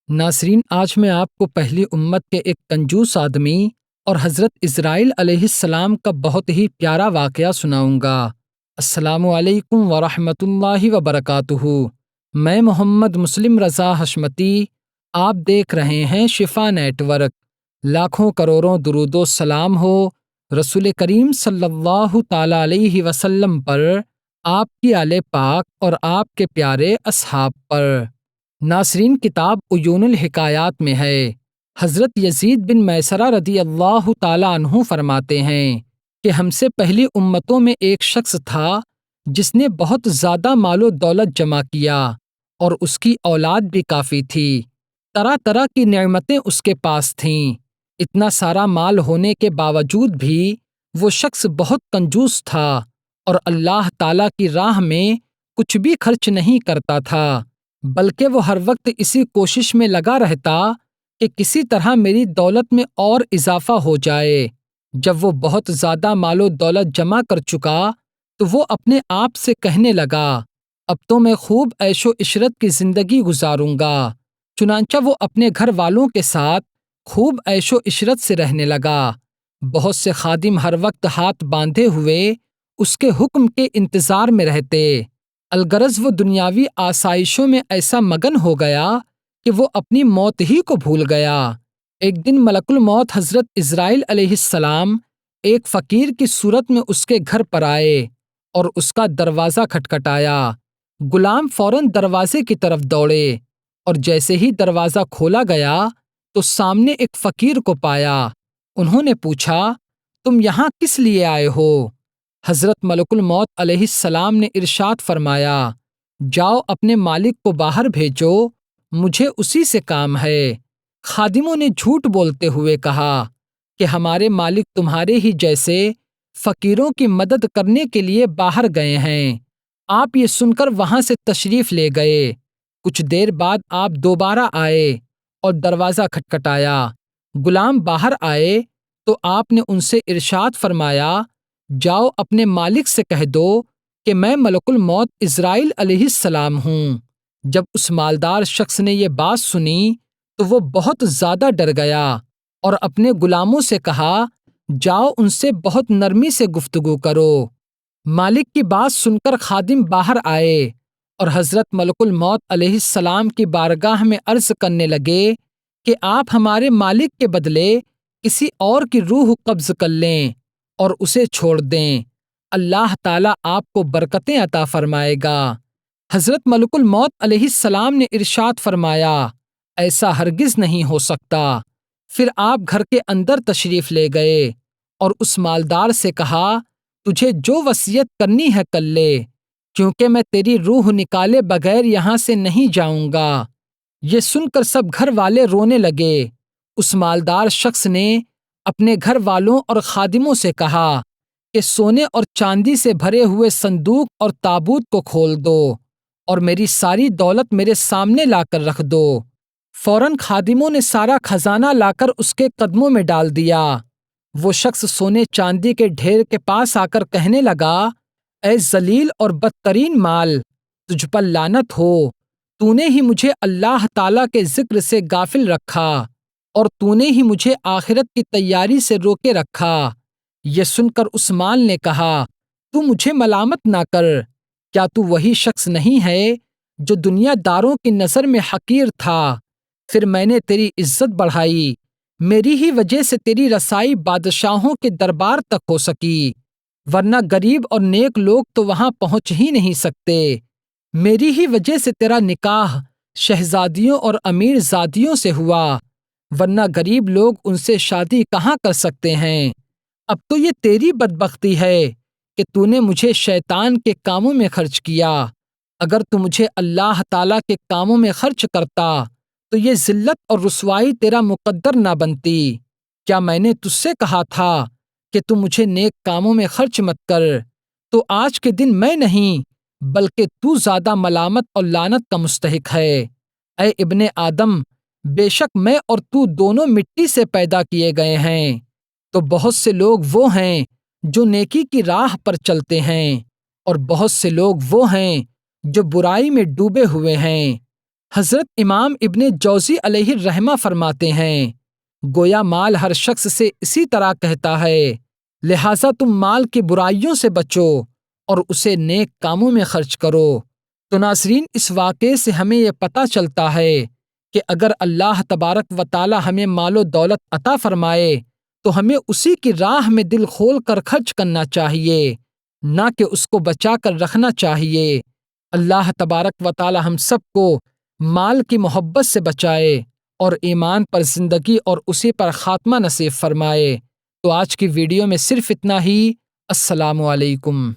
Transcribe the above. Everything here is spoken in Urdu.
ناظرین، آج میں آپ کو پہلی امت کے ایک کنجوس آدمی اور حضرت اسرائیل علیہ السلام کا بہت ہی پیارا واقعہ سناؤں گا۔ السلام علیکم ورحمۃ اللہ وبرکاتہ۔ میں محمد مسلم رضا حشمتی، آپ دیکھ رہے ہیں شفا نیٹ ورک۔ لاکھوں کروڑوں درود و سلام ہو رسول کریم صلی اللہ تعالی علیہ وسلم پر، آپ کی آل پاک اور آپ کے پیارے اصحاب پر۔ ناصرین، کتاب عیون الحکایات میں ہے، حضرت یزید بن میسرہ رضی اللہ تعالیٰ عنہ فرماتے ہیں کہ ہم سے پہلی امتوں میں ایک شخص تھا جس نے بہت زیادہ مال و دولت جمع کیا اور اس کی اولاد بھی کافی تھی۔ طرح طرح کی نعمتیں اس کے پاس تھیں۔ اتنا سارا مال ہونے کے باوجود بھی وہ شخص بہت کنجوس تھا اور اللہ تعالیٰ کی راہ میں کچھ بھی خرچ نہیں کرتا تھا، بلکہ وہ ہر وقت اسی کوشش میں لگا رہتا کہ کسی طرح میری دولت میں اور اضافہ ہو جائے۔ جب وہ بہت زیادہ مال و دولت جمع کر چکا تو وہ اپنے آپ سے کہنے لگا، اب تو میں خوب عیش و عشرت کی زندگی گزاروں گا۔ چنانچہ وہ اپنے گھر والوں کے ساتھ خوب عیش و عشرت سے رہنے لگا۔ بہت سے خادم ہر وقت ہاتھ باندھے ہوئے اس کے حکم کے انتظار میں رہتے۔ الغرض وہ دنیاوی آسائشوں میں ایسا مگن ہو گیا کہ وہ اپنی موت ہی کو بھول گیا۔ ایک دن ملک الموت حضرت اسرائیل علیہ السلام ایک فقیر کی صورت میں اس کے گھر پر آئے اور اس کا دروازہ کھٹکھٹایا۔ غلام فوراً دروازے کی طرف دوڑے اور جیسے ہی دروازہ کھولا گیا تو سامنے ایک فقیر کو پایا۔ انہوں نے پوچھا، تم یہاں کس لیے آئے ہو؟ حضرت ملک الموت علیہ السلام نے ارشاد فرمایا، جاؤ اپنے مالک کو باہر بھیجو، مجھے اسی سے کام ہے۔ خادموں نے جھوٹ بولتے ہوئے کہا کہ ہمارے مالک تمہارے ہی جیسے فقیروں کی مدد کرنے کے لیے باہر گئے ہیں۔ آپ یہ سن کر وہاں سے تشریف لے گئے۔ کچھ دیر بعد آپ دوبارہ آئے اور دروازہ کھٹکھٹایا۔ غلام باہر آئے تو آپ نے ان سے ارشاد فرمایا، جاؤ اپنے مالک سے کہہ دو کہ میں ملک الموت اسرائیل علیہ السلام ہوں۔ جب اس مالدار شخص نے یہ بات سنی تو وہ بہت زیادہ ڈر گیا اور اپنے غلاموں سے کہا، جاؤ ان سے بہت نرمی سے گفتگو کرو۔ مالک کی بات سن کر خادم باہر آئے اور حضرت ملک الموت علیہ السلام کی بارگاہ میں عرض کرنے لگے کہ آپ ہمارے مالک کے بدلے کسی اور کی روح قبض کر لیں اور اسے چھوڑ دیں، اللہ تعالیٰ آپ کو برکتیں عطا فرمائے گا۔ حضرت ملک الموت علیہ السلام نے ارشاد فرمایا، ایسا ہرگز نہیں ہو سکتا۔ پھر آپ گھر کے اندر تشریف لے گئے اور اس مالدار سے کہا، تجھے جو وصیت کرنی ہے کر لے، کیونکہ میں تیری روح نکالے بغیر یہاں سے نہیں جاؤں گا۔ یہ سن کر سب گھر والے رونے لگے۔ اس مالدار شخص نے اپنے گھر والوں اور خادموں سے کہا کہ سونے اور چاندی سے بھرے ہوئے صندوق اور تابوت کو کھول دو اور میری ساری دولت میرے سامنے لا کر رکھ دو۔ فوراً خادموں نے سارا خزانہ لا کر اس کے قدموں میں ڈال دیا۔ وہ شخص سونے چاندی کے ڈھیر کے پاس آ کر کہنے لگا، اے ذلیل اور بدترین مال، تجھ پر لعنت ہو، تو نے ہی مجھے اللہ تعالیٰ کے ذکر سے غافل رکھا اور تو نے ہی مجھے آخرت کی تیاری سے روکے رکھا۔ یہ سن کر اس مال نے کہا، تو مجھے ملامت نہ کر، کیا تو وہی شخص نہیں ہے جو دنیا داروں کی نظر میں حقیر تھا؟ پھر میں نے تیری عزت بڑھائی، میری ہی وجہ سے تیری رسائی بادشاہوں کے دربار تک ہو سکی، ورنہ غریب اور نیک لوگ تو وہاں پہنچ ہی نہیں سکتے۔ میری ہی وجہ سے تیرا نکاح شہزادیوں اور امیر زادیوں سے ہوا، ورنہ غریب لوگ ان سے شادی کہاں کر سکتے ہیں۔ اب تو یہ تیری بدبختی ہے کہ تو نے مجھے شیطان کے کاموں میں خرچ کیا۔ اگر تو مجھے اللہ تعالیٰ کے کاموں میں خرچ کرتا تو یہ ذلت اور رسوائی تیرا مقدر نہ بنتی۔ کیا میں نے تجھ سے کہا تھا کہ تو مجھے نیک کاموں میں خرچ مت کر؟ تو آج کے دن میں نہیں بلکہ تو زیادہ ملامت اور لعنت کا مستحق ہے۔ اے ابن آدم، بے شک میں اور تو دونوں مٹی سے پیدا کیے گئے ہیں۔ تو بہت سے لوگ وہ ہیں جو نیکی کی راہ پر چلتے ہیں اور بہت سے لوگ وہ ہیں جو برائی میں ڈوبے ہوئے ہیں۔ حضرت امام ابن جوزی علیہ الرحمہ فرماتے ہیں، گویا مال ہر شخص سے اسی طرح کہتا ہے، لہٰذا تم مال کی برائیوں سے بچو اور اسے نیک کاموں میں خرچ کرو۔ تو ناظرین، اس واقعے سے ہمیں یہ پتہ چلتا ہے کہ اگر اللہ تبارک و تعالی ہمیں مال و دولت عطا فرمائے تو ہمیں اسی کی راہ میں دل کھول کر خرچ کرنا چاہیے، نہ کہ اس کو بچا کر رکھنا چاہیے۔ اللہ تبارک و تعالی ہم سب کو مال کی محبت سے بچائے اور ایمان پر زندگی اور اسی پر خاتمہ نصیب فرمائے۔ تو آج کی ویڈیو میں صرف اتنا ہی۔ السلام علیکم۔